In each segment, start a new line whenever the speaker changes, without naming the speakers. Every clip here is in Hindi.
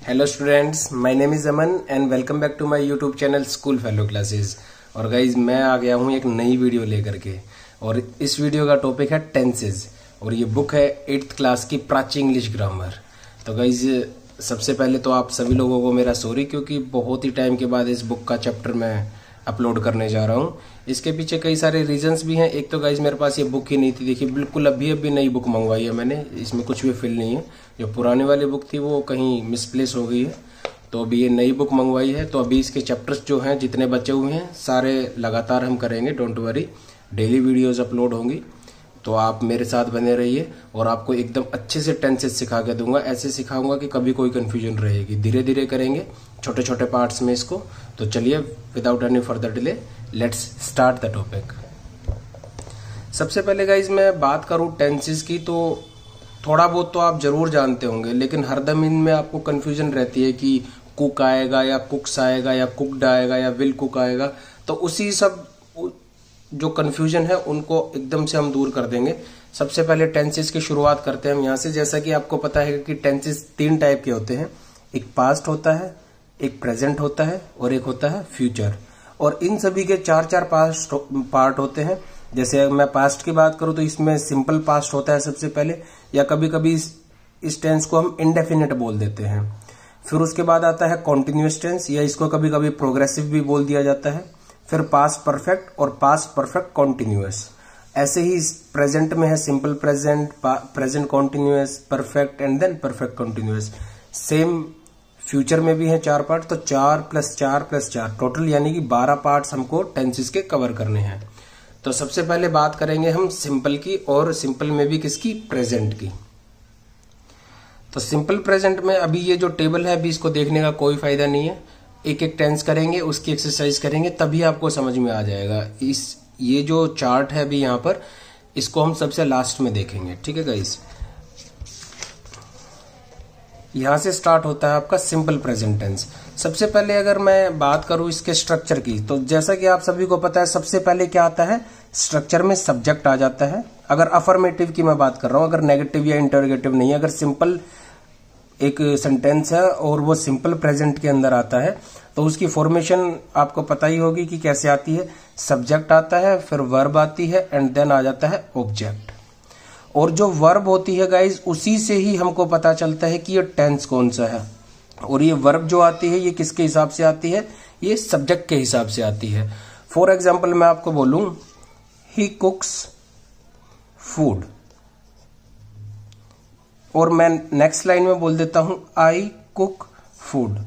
Hello students, my name is Aman and welcome back to my YouTube channel school fellow classes. और गाइज मैं आ गया हूँ एक नई वीडियो लेकर के, और इस वीडियो का टॉपिक है टेंसेज, और ये बुक है 8th क्लास की प्राची इंग्लिश ग्रामर। तो गाइज सबसे पहले तो आप सभी लोगों को मेरा सॉरी, क्योंकि बहुत ही टाइम के बाद इस बुक का चैप्टर मैं अपलोड करने जा रहा हूँ। इसके पीछे कई सारे रीजंस भी हैं। एक तो गाइज मेरे पास ये बुक ही नहीं थी, देखिए बिल्कुल अभी नई बुक मंगवाई है मैंने, इसमें कुछ भी फिल नहीं है। जो पुरानी वाली बुक थी वो कहीं मिसप्लेस हो गई है, तो अभी ये नई बुक मंगवाई है। तो अभी इसके चैप्टर्स जो हैं जितने बचे हुए हैं सारे लगातार हम करेंगे, don't worry. Daily videos upload होंगी, तो आप मेरे साथ बने रहिए और आपको एकदम अच्छे से टेंसेस सिखा के दूंगा। ऐसे सिखाऊंगा कि कभी कोई कंफ्यूजन रहेगी। धीरे धीरे करेंगे, छोटे छोटे पार्ट्स में इसको। तो चलिए without any further delay let's start the topic. सबसे पहले गाइज मैं बात करूं टेंसेस की, तो थोड़ा बहुत तो आप जरूर जानते होंगे, लेकिन हरदम इनमें आपको कंफ्यूजन रहती है कि कुक आएगा या कुक्स आएगा या कुकड आएगा या विल कुक आएगा। तो उसी सब जो कंफ्यूजन है उनको एकदम से हम दूर कर देंगे। सबसे पहले टेंसेस की शुरुआत करते हैं हम यहाँ से। जैसा कि आपको पता है कि टेंसेस 3 टाइप के होते हैं, एक पास्ट होता है, एक प्रेजेंट होता है और एक होता है फ्यूचर। और इन सभी के 4 पार्ट होते हैं। जैसे मैं पास्ट की बात करूं तो इसमें सिंपल पास्ट होता है सबसे पहले, या कभी कभी इस टेंस को हम इंडेफिनिट बोल देते हैं। फिर उसके बाद आता है कॉन्टिन्यूअस टेंस, या इसको कभी कभी प्रोग्रेसिव भी बोल दिया जाता है। फिर पास्ट परफेक्ट और पास्ट परफेक्ट कॉन्टिन्यूअस। ऐसे ही प्रेजेंट में है simple present, present continuous, perfect and then perfect continuous. Same future में भी है 4 पार्ट, तो 4 + 4 + 4 टोटल यानी कि 12 पार्ट्स हमको टेंसेस के कवर करने हैं। तो सबसे पहले बात करेंगे हम सिंपल की, और सिंपल में भी किसकी, प्रेजेंट की। तो सिंपल प्रेजेंट में अभी ये जो टेबल है अभी इसको देखने का कोई फायदा नहीं है। एक एक टेंस करेंगे, उसकी एक्सरसाइज करेंगे, तभी आपको समझ में आ जाएगा। ये जो चार्ट है अभी यहाँ पर, इसको हम सबसे लास्ट में देखेंगे, ठीक है गाइस। यहां से स्टार्ट होता है आपका सिंपल प्रेजेंट टेंस। सबसे पहले अगर मैं बात करूं इसके स्ट्रक्चर की, तो जैसा कि आप सभी को पता है सबसे पहले क्या आता है, स्ट्रक्चर में सब्जेक्ट आ जाता है। अगर अफर्मेटिव की मैं बात कर रहा हूं, अगर नेगेटिव या इंटरोगेटिव नहीं है, अगर सिंपल एक सेंटेंस है और वो सिंपल प्रेजेंट के अंदर आता है, तो उसकी फॉर्मेशन आपको पता ही होगी कि कैसे आती है। सब्जेक्ट आता है, फिर वर्ब आती है एंड देन आ जाता है ऑब्जेक्ट। और जो वर्ब होती है गाइज, उसी से ही हमको पता चलता है कि ये टेंस कौन सा है। और ये वर्ब जो आती है ये किसके हिसाब से आती है, ये सब्जेक्ट के हिसाब से आती है। फॉर एग्जाम्पल मैं आपको बोलूं, ही कुक्स फूड, और मैं नेक्स्ट लाइन में बोल देता हूं आई कुक फूड।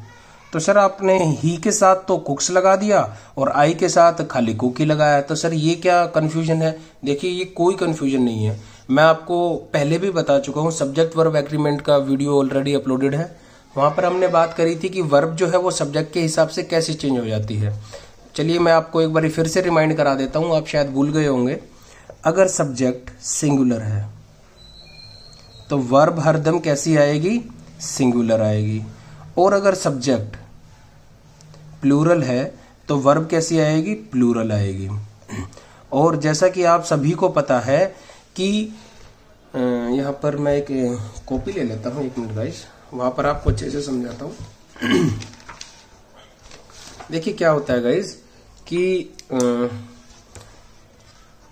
तो सर आपने ही के साथ तो कुक्स लगा दिया और आई के साथ खाली कुक ही लगाया, तो सर ये क्या कंफ्यूजन है। देखिए ये कोई कंफ्यूजन नहीं है। मैं आपको पहले भी बता चुका हूं, सब्जेक्ट वर्ब एग्रीमेंट का वीडियो ऑलरेडी अपलोडेड है। वहां पर हमने बात करी थी कि वर्ब जो है वो सब्जेक्ट के हिसाब से कैसे चेंज हो जाती है। चलिए मैं आपको एक बार फिर से रिमाइंड करा देता हूं, आप शायद भूल गए होंगे। अगर सब्जेक्ट सिंगुलर है तो वर्ब हरदम कैसी आएगी, सिंगुलर आएगी। और अगर सब्जेक्ट प्लूरल है तो वर्ब कैसी आएगी, प्लूरल आएगी। और जैसा कि आप सभी को पता है कि यहाँ पर मैं एक कॉपी ले लेता हूँ, 1 मिनट गाइस, वहां पर आपको अच्छे से समझाता हूँ। देखिए क्या होता है गाइस कि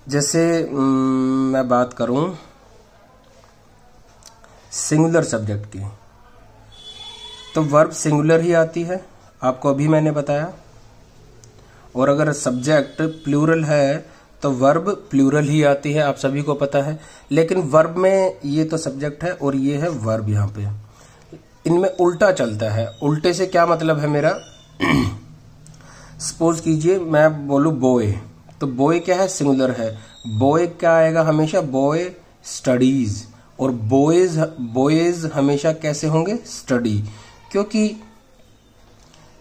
जैसे मैं बात करूं सिंगुलर सब्जेक्ट की, तो वर्ब सिंगुलर ही आती है, आपको अभी मैंने बताया। और अगर सब्जेक्ट प्लूरल है तो वर्ब प्लूरल ही आती है, आप सभी को पता है। लेकिन वर्ब में ये तो सब्जेक्ट है और ये है वर्ब, यहाँ पे इनमें उल्टा चलता है। उल्टे से क्या मतलब है मेरा, सपोज कीजिए मैं बोलूं बॉय, तो बॉय क्या है, सिंगुलर है। बॉय क्या आएगा हमेशा, बॉय स्टडीज। और बॉयज हमेशा कैसे होंगे, स्टडी। क्योंकि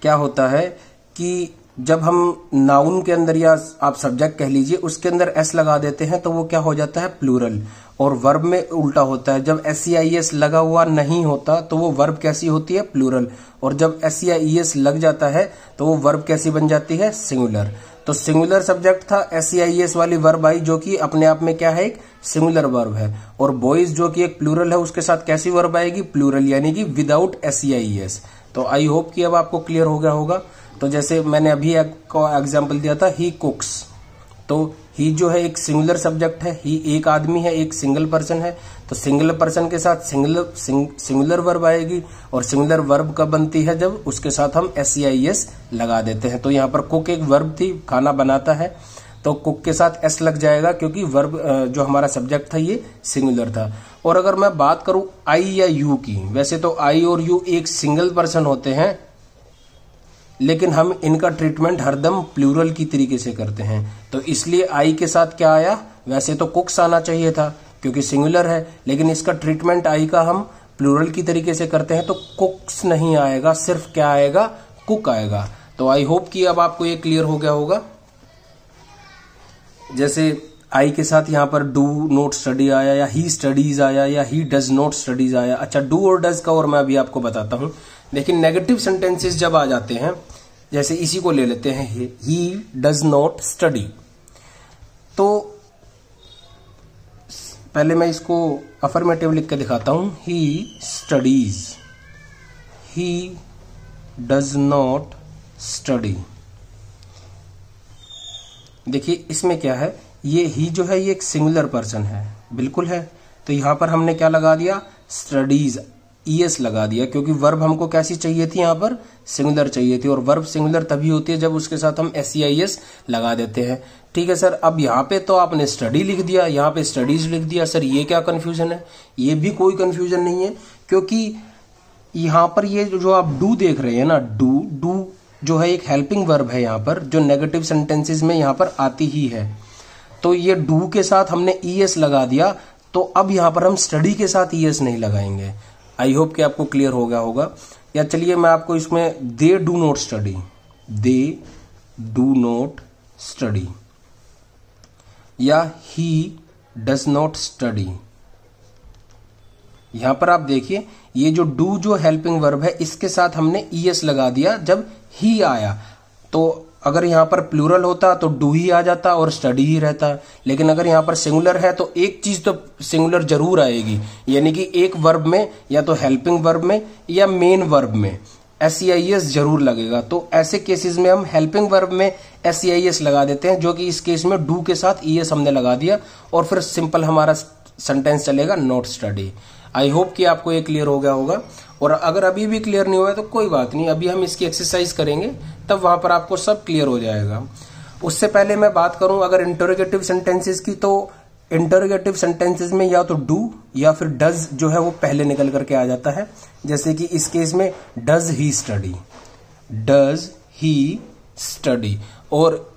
क्या होता है कि जब हम नाउन के अंदर, या आप सब्जेक्ट कह लीजिए, उसके अंदर एस लगा देते हैं तो वो क्या हो जाता है, प्लूरल। और वर्ब में उल्टा होता है, जब SEIS लगा हुआ नहीं होता तो वो वर्ब कैसी होती है, प्लूरल। और जब SEIS लग जाता है तो वो वर्ब कैसी बन जाती है, सिंगुलर। तो सिंगुलर सब्जेक्ट था, SEIS वाली वर्ब आई जो कि अपने आप में क्या है, एक सिंगुलर वर्ब है। और बॉयज जो कि एक प्लूरल है, उसके साथ कैसी वर्ब आएगी, प्लूरल, यानी कि विदाउट SEIS। तो आई होप कि अब आपको क्लियर हो गया होगा। तो जैसे मैंने अभी एग्जाम्पल दिया था, ही कुक्स, तो ही जो है एक सिंगुलर सब्जेक्ट है, ही एक आदमी है, एक सिंगल पर्सन है, तो सिंगल पर्सन के साथ सिंगुलर वर्ब आएगी। और सिंगुलर वर्ब कब बनती है, जब उसके साथ हम SEIS लगा देते हैं। तो यहाँ पर कुक एक वर्ब थी, खाना बनाता है, तो कुक के साथ S लग जाएगा क्योंकि वर्ब जो हमारा सब्जेक्ट था ये सिंगुलर था। और अगर मैं बात करूं आई या यू की, वैसे तो आई और यू एक सिंगल पर्सन होते हैं, लेकिन हम इनका ट्रीटमेंट हरदम प्लूरल की तरीके से करते हैं। तो इसलिए आई के साथ क्या आया, वैसे तो कुक्स आना चाहिए था क्योंकि सिंगुलर है, लेकिन इसका ट्रीटमेंट आई का हम प्लूरल की तरीके से करते हैं, तो कुक्स नहीं आएगा, सिर्फ क्या आएगा, कुक आएगा। तो आई होप कि अब आपको ये क्लियर हो गया होगा। जैसे आई के साथ यहाँ पर डू नॉट स्टडी आया, या ही स्टडीज आया, या ही डज नॉट स्टडीज आया। अच्छा, डू और डज का और मैं अभी आपको बताता हूं। लेकिन नेगेटिव सेंटेंसेस जब आ जाते हैं, जैसे इसी को ले लेते हैं, ही डज नॉट स्टडी, तो पहले मैं इसको अफर्मेटिव लिख के दिखाता हूं, he studies, he does not study. देखिए इसमें क्या है, ये ही जो है ये एक सिंगुलर पर्सन है, बिल्कुल है, तो यहां पर हमने क्या लगा दिया, स्टडीज, ES लगा दिया, क्योंकि वर्ब हमको कैसी चाहिए थी, यहाँ पर सिंगुलर चाहिए थी। और वर्ब सिंगुलर तभी होती है जब उसके साथ हम SEIS लगा देते हैं। ठीक है सर, अब यहाँ पे तो आपने स्टडी लिख दिया, यहाँ पे स्टडीज लिख दिया, सर ये क्या कंफ्यूजन है? ये भी कोई कंफ्यूजन नहीं है, क्योंकि यहाँ पर ये जो आप डू देख रहे हैं ना, डू जो है एक हेल्पिंग वर्ब है यहाँ पर, जो नेगेटिव सेंटेंसेस में यहाँ पर आती ही है। तो ये डू के साथ हमने ES लगा दिया, तो अब यहाँ पर हम स्टडी के साथ ES नहीं लगाएंगे। आई होप कि आपको क्लियर हो गया होगा। या चलिए मैं आपको इसमें they do not study, they do not study, या ही डज नॉट स्टडी। यहां पर आप देखिए, ये जो डू जो हेल्पिंग वर्ब है, इसके साथ हमने ES लगा दिया जब ही आया। तो अगर यहां पर प्लूरल होता तो डू ही आ जाता और स्टडी ही रहता, लेकिन अगर यहां पर सिंगुलर है तो एक चीज तो सिंगुलर जरूर आएगी, यानी कि एक वर्ब में, या तो हेल्पिंग वर्ब में या मेन वर्ब में SEIS जरूर लगेगा। तो ऐसे केसेस में हम हेल्पिंग वर्ब में SEIS लगा देते हैं, जो कि इस केस में डू के साथ ES हमने लगा दिया, और फिर सिंपल हमारा सेंटेंस चलेगा नॉट स्टडी। आई होप कि आपको ये क्लियर हो गया होगा। और अगर अभी भी क्लियर नहीं हुआ है तो कोई बात नहीं, अभी हम इसकी एक्सरसाइज करेंगे, तब वहां पर आपको सब क्लियर हो जाएगा। उससे पहले मैं बात करूं अगर इंटरोगेटिव सेंटेंसेस की, तो इंटरोगेटिव सेंटेंसेस में या तो डू या फिर डज जो है वो पहले निकल करके आ जाता है। जैसे कि इस केस में does he study, does he study, और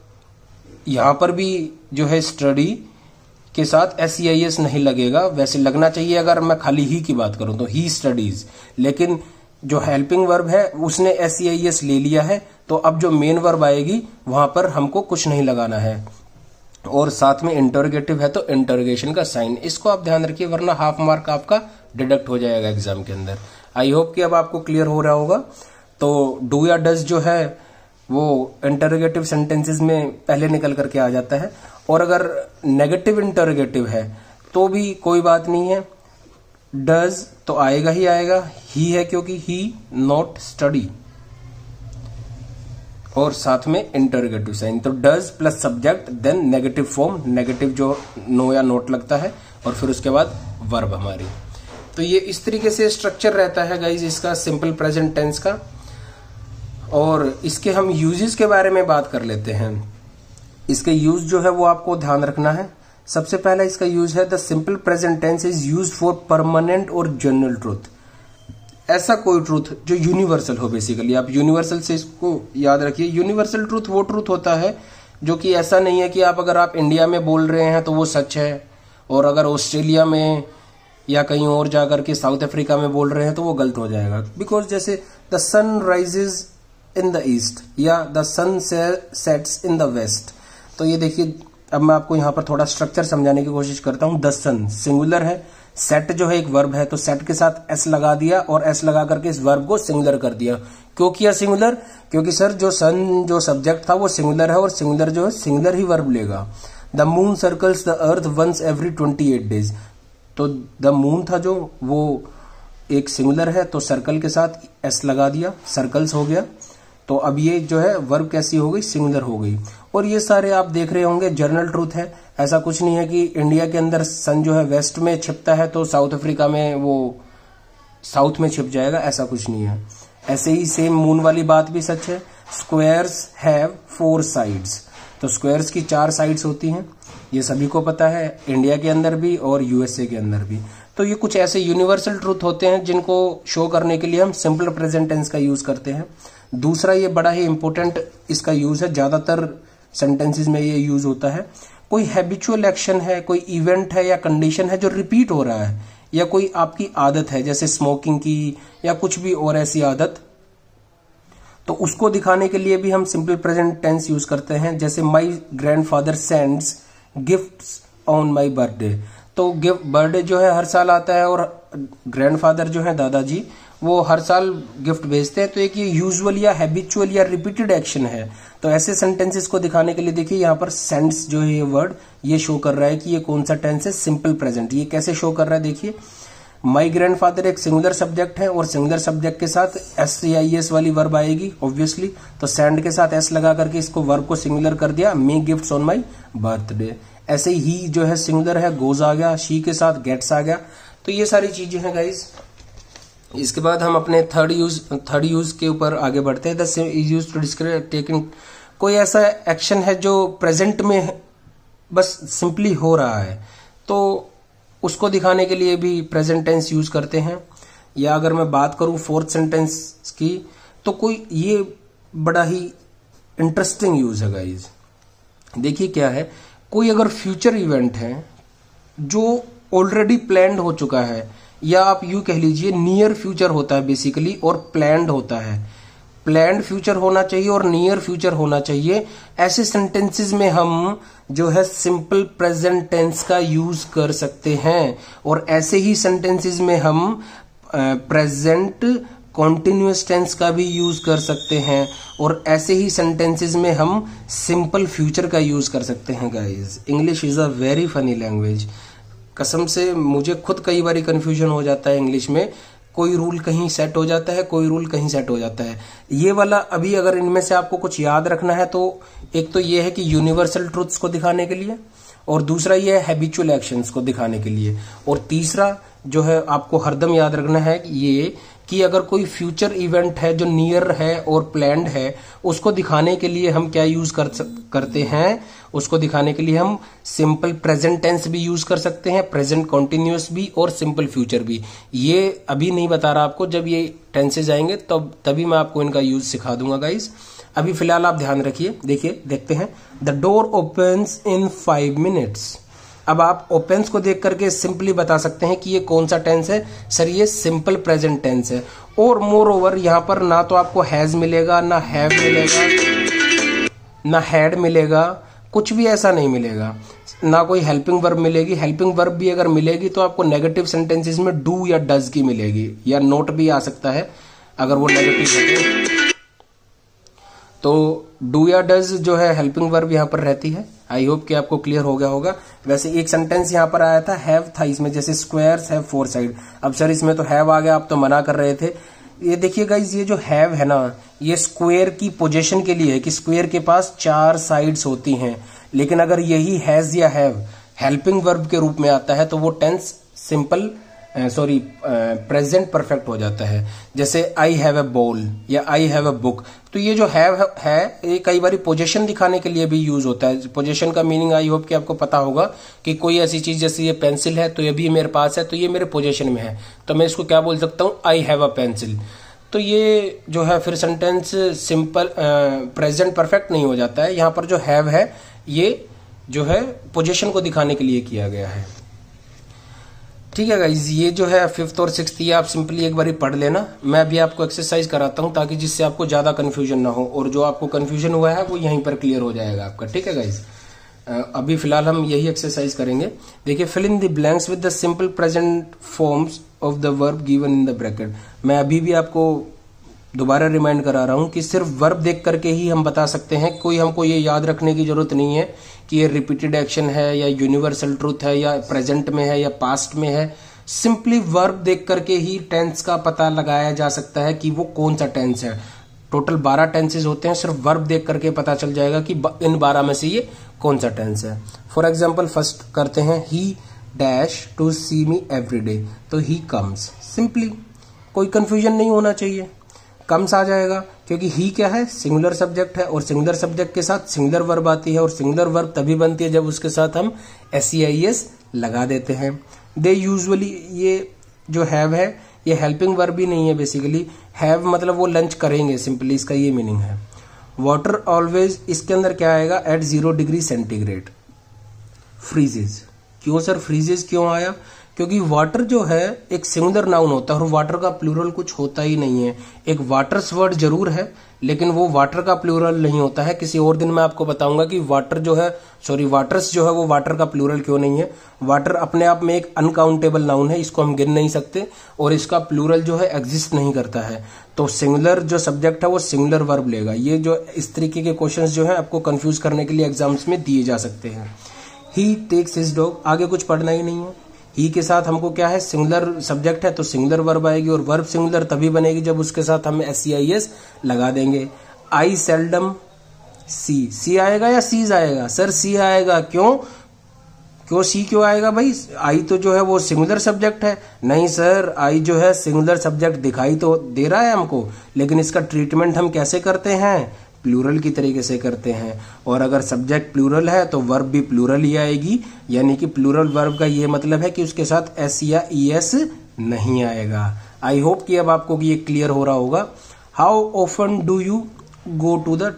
यहां पर भी जो है स्टडी के साथ SEIS नहीं लगेगा, वैसे लगना चाहिए अगर मैं खाली ही की बात करूं तो ही स्टडीज, लेकिन जो हेल्पिंग वर्ब है उसने SEIS ले लिया है, तो अब जो मेन वर्ब आएगी वहां पर हमको कुछ नहीं लगाना है। और साथ में इंटरोगेटिव है तो इंटरोगेशन का साइन, इसको आप ध्यान रखिए, वरना हाफ मार्क आपका डिडक्ट हो जाएगा एग्जाम के अंदर। आई होप कि अब आपको क्लियर हो रहा होगा। तो डू या डज जो है वो इंटरोगेटिव सेंटेंसेस में पहले निकल करके आ जाता है, और अगर नेगेटिव इंटरोगेटिव है तो भी कोई बात नहीं है, डज तो आएगा ही आएगा, ही है क्योंकि ही नॉट स्टडी, और साथ में इंटरोगेटिव साइन। तो does plus subject then negative form, negative जो नो या नोट लगता है, और फिर उसके बाद वर्ब हमारी। तो ये इस तरीके से स्ट्रक्चर रहता है गाइज इसका सिंपल प्रेजेंट टेंस का। और इसके हम यूजेस के बारे में बात कर लेते हैं। इसके यूज जो है वो आपको ध्यान रखना है। सबसे पहला इसका यूज है the simple present tense is used for permanent और जनरल ट्रूथ। ऐसा कोई ट्रूथ जो यूनिवर्सल हो, बेसिकली आप यूनिवर्सल से इसको याद रखिए। यूनिवर्सल ट्रूथ वो ट्रूथ होता है जो कि ऐसा नहीं है कि अगर आप इंडिया में बोल रहे हैं तो वो सच है, और अगर ऑस्ट्रेलिया में या कहीं और जाकर के साउथ अफ्रीका में बोल रहे हैं तो वो गलत हो जाएगा। बिकॉज जैसे the sun rises in the east या the sun sets in the west. तो ये देखिए, अब मैं आपको यहाँ पर थोड़ा स्ट्रक्चर समझाने की कोशिश करता हूँ। द सन सिंगुलर है, सेट जो है एक वर्ब है, तो सेट के साथ एस लगा दिया और एस लगा करके इस वर्ब को सिंगुलर कर दिया। क्यों किया सिंगुलर? क्योंकि सर जो सन जो सब्जेक्ट था वो सिंगुलर है और सिंगुलर जो है सिंगुलर ही वर्ब लेगा। The moon circles the earth once every 28 days. तो द मून था जो वो एक सिंगुलर है, तो सर्कल के साथ एस लगा दिया, सर्कल्स हो गया। तो अब ये जो है वर्ब कैसी हो गई? सिंगुलर हो गई। और ये सारे आप देख रहे होंगे जनरल ट्रूथ है। ऐसा कुछ नहीं है कि इंडिया के अंदर सन जो है वेस्ट में छिपता है तो साउथ अफ्रीका में वो साउथ में छिप जाएगा, ऐसा कुछ नहीं है। ऐसे ही सेम मून वाली बात भी सच है। Squares have 4 sides. तो स्क्वायर्स की 4 साइड्स होती हैं, ये सभी को पता है, इंडिया के अंदर भी और यूएसए के अंदर भी। तो ये कुछ ऐसे यूनिवर्सल ट्रूथ होते हैं जिनको शो करने के लिए हम सिंपल प्रेजेंट टेंस का यूज करते हैं। दूसरा, ये बड़ा ही इंपॉर्टेंट इसका यूज है, ज्यादातर सेंटेंसेस में ये यूज होता है। कोई हैबिचुअल एक्शन है, कोई इवेंट है या कंडीशन है जो रिपीट हो रहा है, या कोई आपकी आदत है जैसे स्मोकिंग की या कुछ भी और ऐसी आदत, तो उसको दिखाने के लिए भी हम सिंपल प्रेजेंट टेंस यूज करते हैं। जैसे माई grandfather sends gifts on my birthday. तो गिफ्ट बर्थडे जो है हर साल आता है और ग्रैंडफादर जो है दादाजी वो हर साल गिफ्ट भेजते हैं। तो एक ये यूजुअल या हैबिचुअल या रिपीटेड एक्शन है। तो ऐसे सेंटेंसेस को दिखाने के लिए देखिए यहाँ पर सेंड्स जो है ये वर्ड ये शो कर रहा है कि ये कौन सा टेंस है, सिंपल प्रेजेंट। ये कैसे शो कर रहा है देखिए, माई ग्रैंडफादर एक सिंगुलर सब्जेक्ट है और सिंगुलर सब्जेक्ट के साथ SCIS वाली वर्ब आएगी ऑब्वियसली। तो सेंड के साथ एस लगा करके इसको वर्ब को सिंगुलर कर दिया, मे गिफ्ट्स ऑन माई बर्थडे। ऐसे ही जो है सिंगुलर है, गोज आ गया, शी के साथ गेट्स आ गया। तो ये सारी चीजें हैं गाइज। इसके बाद हम अपने थर्ड यूज के ऊपर आगे बढ़ते हैं। The is used to describe taking. कोई ऐसा एक्शन है जो प्रेजेंट में बस सिंपली हो रहा है, तो उसको दिखाने के लिए भी प्रेजेंट टेंस यूज करते हैं। या अगर मैं बात करूं फोर्थ सेंटेंस की, तो कोई ये बड़ा ही इंटरेस्टिंग यूज है गाइज। देखिए क्या है, कोई अगर फ्यूचर इवेंट है जो ऑलरेडी प्लान्ड हो चुका है, या आप यूं कह लीजिए नियर फ्यूचर होता है बेसिकली और प्लान्ड होता है। प्लान्ड फ्यूचर होना चाहिए और नियर फ्यूचर होना चाहिए। ऐसे सेंटेंसेस में हम जो है सिंपल प्रेजेंट टेंस का यूज कर सकते हैं। और ऐसे ही सेंटेंसेस में हम प्रेजेंट कॉन्टिन्यूअस टेंस का भी यूज कर सकते हैं। और ऐसे ही सेंटेंसेस में हम सिंपल फ्यूचर का यूज कर सकते हैं guys. English is a very funny language. कसम से मुझे खुद कई बार कंफ्यूजन हो जाता है इंग्लिश में। कोई रूल कहीं सेट हो जाता है, कोई रूल कहीं सेट हो जाता है। ये वाला अभी अगर इनमें से आपको कुछ याद रखना है तो एक तो ये है कि यूनिवर्सल ट्रूथ्स को दिखाने के लिए, और दूसरा ये है हैबिचुअल एक्शंस को दिखाने के लिए, और तीसरा जो है आपको हरदम याद रखना है ये कि अगर कोई फ्यूचर इवेंट है जो नियर है और प्लान्ड है, उसको दिखाने के लिए हम क्या यूज करते हैं, उसको दिखाने के लिए हम सिंपल प्रेजेंट टेंस भी यूज कर सकते हैं, प्रेजेंट कॉन्टिन्यूअस भी और सिंपल फ्यूचर भी। ये अभी नहीं बता रहा आपको, जब ये टेंसेज आएंगे तभी मैं आपको इनका यूज सिखा दूंगा गाइस। अभी फिलहाल आप ध्यान रखिए। देखिए देखते हैं, the door opens in 5 minutes. अब आप ओपन्स को देख करके सिंपली बता सकते हैं कि ये कौन सा टेंस है। सर ये सिंपल प्रेजेंट टेंस है। और मोर ओवर यहाँ पर ना तो आपको हैज मिलेगा, ना हैव मिलेगा, ना हैड मिलेगा, कुछ भी ऐसा नहीं मिलेगा। ना कोई हेल्पिंग वर्ब मिलेगी। हेल्पिंग वर्ब भी अगर मिलेगी तो आपको नेगेटिव सेंटेंसेस में डू या डज की मिलेगी, या नोट भी आ सकता है अगर वो नेगेटिव है तो डू या डज जो है हेल्पिंग वर्ब यहाँ पर रहती है। आई होप कि आपको क्लियर हो गया होगा। वैसे एक सेंटेंस यहाँ पर आया था हैव था इसमें, जैसे स्क्वायर्स हैव 4 साइड। अब सर इसमें तो हैव आ गया, आप तो मना कर रहे थे। ये देखिए गाइज, ये जो हैव है ना, ये स्क्वायर की पोजीशन के लिए है कि स्क्वायर के पास 4 साइड्स होती हैं। लेकिन अगर यही हैज या हैव हेल्पिंग वर्ब के रूप में आता है तो वो टेंस सिंपल प्रेजेंट परफेक्ट हो जाता है। जैसे आई हैव अ बॉल या आई हैव अ बुक। तो ये जो हैव है ये कई बार पोजीशन दिखाने के लिए भी यूज होता है। पोजीशन का मीनिंग आई होप कि आपको पता होगा कि कोई ऐसी चीज, जैसे ये पेंसिल है तो ये भी मेरे पास है, तो ये मेरे पोजीशन में है, तो मैं इसको क्या बोल सकता हूँ, आई हैव अ पेंसिल। तो ये जो है फिर सेंटेंस सिंपल प्रेजेंट परफेक्ट नहीं हो जाता है। यहाँ पर जो हैव है ये जो है पोजीशन को दिखाने के लिए किया गया है। ठीक है गाइज, ये जो है 5th और 6th ये आप सिंपली एक बार पढ़ लेना। मैं अभी आपको एक्सरसाइज कराता हूं ताकि जिससे आपको ज्यादा कंफ्यूजन ना हो, और जो आपको कंफ्यूजन हुआ है वो यहीं पर क्लियर हो जाएगा आपका। ठीक है गाइज, अभी फिलहाल हम यही एक्सरसाइज करेंगे। देखिए, fill in the blanks with the simple present forms of the verb given in the bracket. मैं अभी भी आपको दोबारा रिमाइंड करा रहा हूं कि सिर्फ वर्ब देख करके ही हम बता सकते हैं। कोई हमको ये याद रखने की जरूरत नहीं है कि ये रिपीटेड एक्शन है या यूनिवर्सल ट्रूथ है या प्रेजेंट में है या पास्ट में है। सिंपली वर्ब देख करके ही टेंस का पता लगाया जा सकता है कि वो कौन सा टेंस है। टोटल 12 टेंसेज होते हैं, सिर्फ वर्ब देख करके पता चल जाएगा कि इन 12 में से ये कौन सा टेंस है। फॉर एग्जाम्पल फर्स्ट करते हैं, he dash to see me every day, तो ही कम्स। सिंपली कोई कंफ्यूजन नहीं होना चाहिए, कम्स आ जाएगा क्योंकि ही क्या है, सिंगुलर सब्जेक्ट है और सिंगुलर सब्जेक्ट के साथ सिंगुलर वर्ब आती है और सिंगुलर वर्ब तभी बनती है जब उसके साथ हम SEIS लगा देते हैं। दे यूजुअली, ये जो हैव है ये हेल्पिंग वर्ब भी नहीं है बेसिकली। हैव मतलब वो लंच करेंगे, सिंपली इसका ये मीनिंग है। वाटर ऑलवेज, इसके अंदर क्या आएगा, एट 0 डिग्री सेंटीग्रेड। फ्रीजेज, क्यों सर फ्रीजेज क्यों आया, क्योंकि वाटर जो है एक सिंगुलर नाउन होता है और वाटर का प्लूरल कुछ होता ही नहीं है। एक वाटर्स वर्ड जरूर है लेकिन वो वाटर का प्लूरल नहीं होता है। किसी और दिन मैं आपको बताऊंगा कि वाटर्स जो है वो वाटर का प्लूरल क्यों नहीं है। वाटर अपने आप में एक अनकाउंटेबल नाउन है, इसको हम गिन नहीं सकते और इसका प्लूरल जो है एग्जिस्ट नहीं करता है। तो सिंगुलर जो सब्जेक्ट है वो सिंगुलर वर्ब लेगा। ये जो इस तरीके के क्वेश्चंस जो है आपको कंफ्यूज करने के लिए एग्जाम्स में दिए जा सकते हैं। ही टेक्स हिज डॉग, आगे कुछ पढ़ना ही नहीं है। ही के साथ हमको क्या है, सिंगुलर सब्जेक्ट है तो सिंगुलर वर्ब आएगी और वर्ब सिंगुलर तभी बनेगी जब उसके साथ हम SEIS लगा देंगे। आई सेल्डम सी आएगा या सीज आएगा, सर सी आएगा। क्यों सी क्यों आएगा भाई, आई तो जो है वो सिंगुलर सब्जेक्ट है। नहीं सर, आई जो है सिंगुलर सब्जेक्ट दिखाई तो दे रहा है हमको, लेकिन इसका ट्रीटमेंट हम कैसे करते हैं, प्लूरल की तरीके से करते हैं। और अगर सब्जेक्ट प्लूरल है तो वर्ब भी प्लूरल ही आएगी, यानी कि प्लूरल वर्ब का ये मतलब है कि उसके साथ S या ES नहीं आएगा। आई होप कि अब आपको ये क्लियर हो रहा होगा। How often do you go to the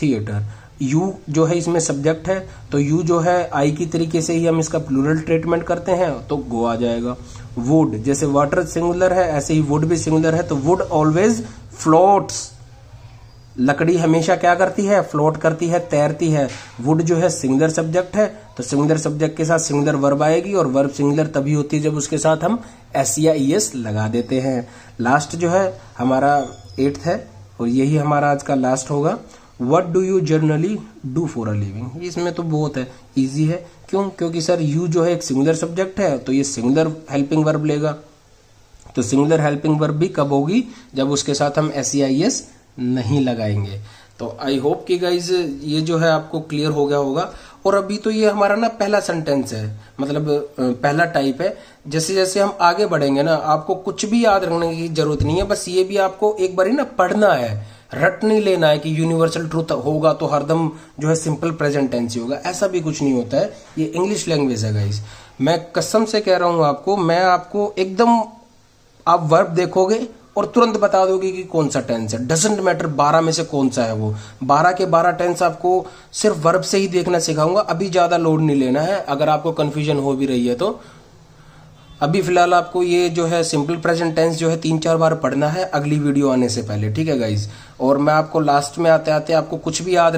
theatre, you जो है इसमें सब्जेक्ट है तो यू जो है आई की तरीके से ही हम इसका प्लूरल ट्रीटमेंट करते हैं तो गो आ जाएगा। वुड, जैसे वाटर सिंगुलर है ऐसे ही वुड भी सिंगुलर है तो वुड ऑलवेज फ्लोट्स, लकड़ी हमेशा क्या करती है, फ्लोट करती है, तैरती है। वुड जो है सिंगुलर सब्जेक्ट है तो सिंगुलर सब्जेक्ट के साथ सिंगुलर वर्ब आएगी और वर्ब सिंगुलर तभी होती है जब उसके साथ हम S या ES लगा देते हैं। लास्ट जो है हमारा 8th है और यही हमारा आज का लास्ट होगा। What do you generally do for a living, इसमें तो बहुत है, इजी है। क्यों, क्योंकि सर यू जो है एक सिंगुलर सब्जेक्ट है तो ये सिंगुलर हेल्पिंग वर्ब लेगा। तो सिंगुलर हेल्पिंग वर्ब भी कब होगी, जब उसके साथ हम SEIS नहीं लगाएंगे। तो आई होप कि गाइज ये जो है आपको क्लियर हो गया होगा। और अभी तो ये हमारा ना पहला सेंटेंस है, मतलब पहला टाइप है। जैसे जैसे हम आगे बढ़ेंगे ना आपको कुछ भी याद रखने की जरूरत नहीं है, बस ये भी आपको एक बार ही ना पढ़ना है, रट नहीं लेना है कि यूनिवर्सल ट्रूथ होगा तो हरदम जो है सिंपल प्रेजेंट टेंस ही होगा, ऐसा भी कुछ नहीं होता है। ये इंग्लिश लैंग्वेज है गाइज, मैं कसम से कह रहा हूं आपको, मैं आपको एकदम, आप वर्ब देखोगे और तुरंत बता दोगे कि कौन सा टेंस है। डजंट मैटर 12 में से कौन सा है वो, 12 के 12 टेंस आपको सिर्फ वर्ब से ही देखना सिखाऊंगा। अभी ज्यादा लोड नहीं लेना है, अगर आपको कंफ्यूजन हो भी रही है तो। अभी फिलहाल आपको ये जो है सिंपल प्रेजेंट टेंस जो है 3-4 बार पढ़ना है अगली वीडियो आने से पहले, ठीक है गाइज। और मैं आपको लास्ट में आते आते आपको कुछ भी याद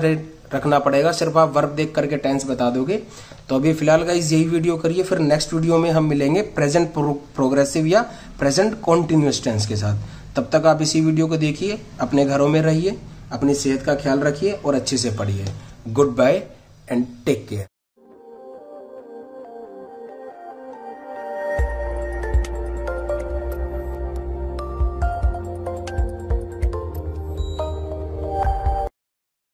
रखना पड़ेगा, सिर्फ आप वर्ब देख करके टेंस बता दोगे। तो अभी फिलहाल गाइज यही वीडियो करिए, फिर नेक्स्ट वीडियो में हम मिलेंगे प्रेजेंट प्रोग्रेसिव या प्रेजेंट कॉन्टिन्यूअस टेंस के साथ। तब तक आप इसी वीडियो को देखिए, अपने घरों में रहिए, अपनी सेहत का ख्याल रखिए और अच्छे से पढ़िए। Goodbye and take care.